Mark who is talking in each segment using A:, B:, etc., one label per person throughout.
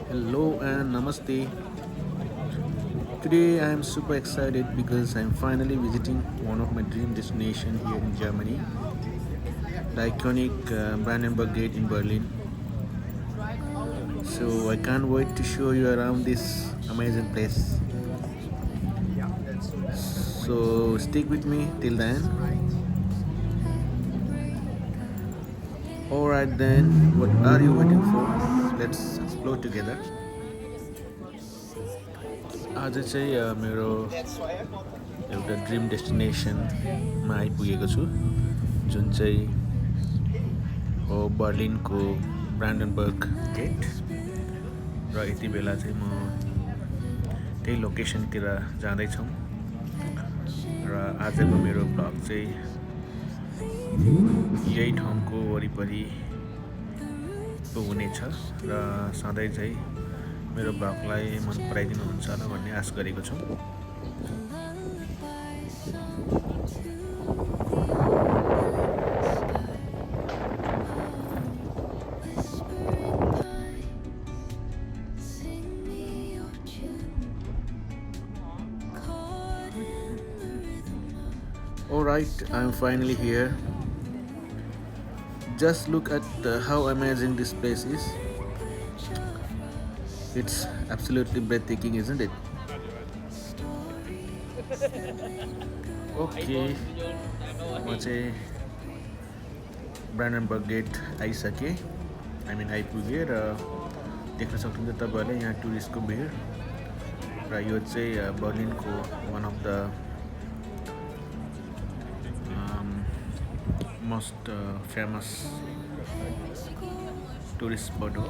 A: Hello and namaste. Today I am super excited because I am finally visiting one of my dream destination here in Germany, the iconic Brandenburg Gate in Berlin. So I can't wait to show you around this amazing place. So stick with me till then. Alright then, what are you waiting for? Let's explore together. आज चाहिँ मेरो एउटा dream डेस्टिनेसनमा आइपुगेको छु जुन चाहिँ हो बर्लिनको ब्रान्डनबर्ग gate र यति बेला चाहिँ म त्यही लोकेसनतिर जाँदैछौँ र आजको मेरो ब्लग चाहिँ यही ठाउँको वरिपरि हुनेछ र सधैँ चाहिँ मेरो ब्लगलाई मन पराइदिनुहुन्छ होला भन्ने आश गरेको छु। Alright, I'm finally here. Just look at how amazing this place is. It's absolutely breathtaking, isn't it? Okay, म चाहिँ ब्रान्डनबर्ग गेट आइसकेँ, आइपुगेँ र देख्न सक्नुहुन्छ तपाईँहरूले यहाँ टुरिस्टको भिड र यो चाहिँ बर्लिनको one of the most famous tourist spot हो।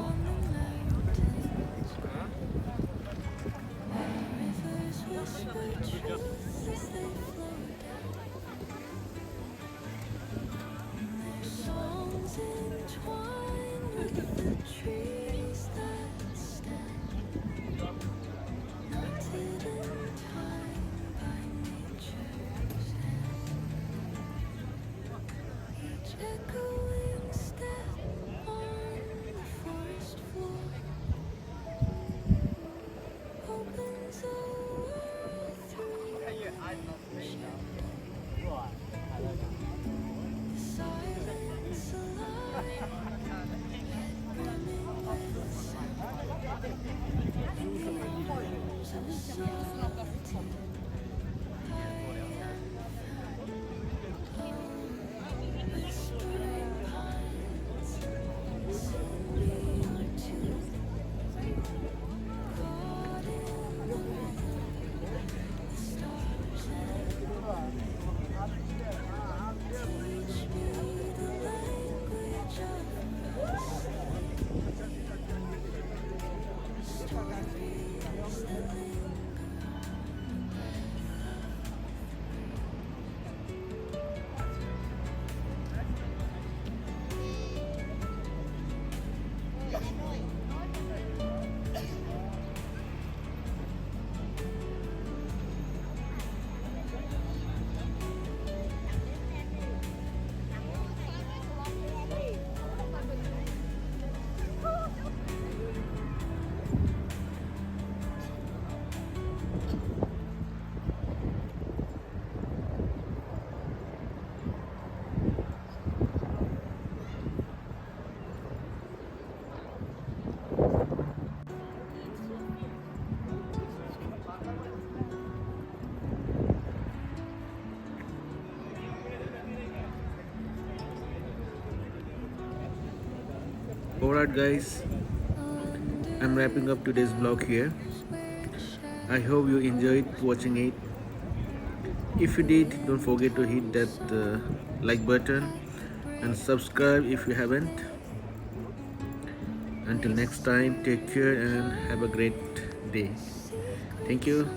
A: Alright guys, I'm wrapping up today's vlog here. I hope you enjoyed watching it. If you did, don't forget to hit that like button and subscribe if you haven't. Until next time, take care and have a great day. Thank you.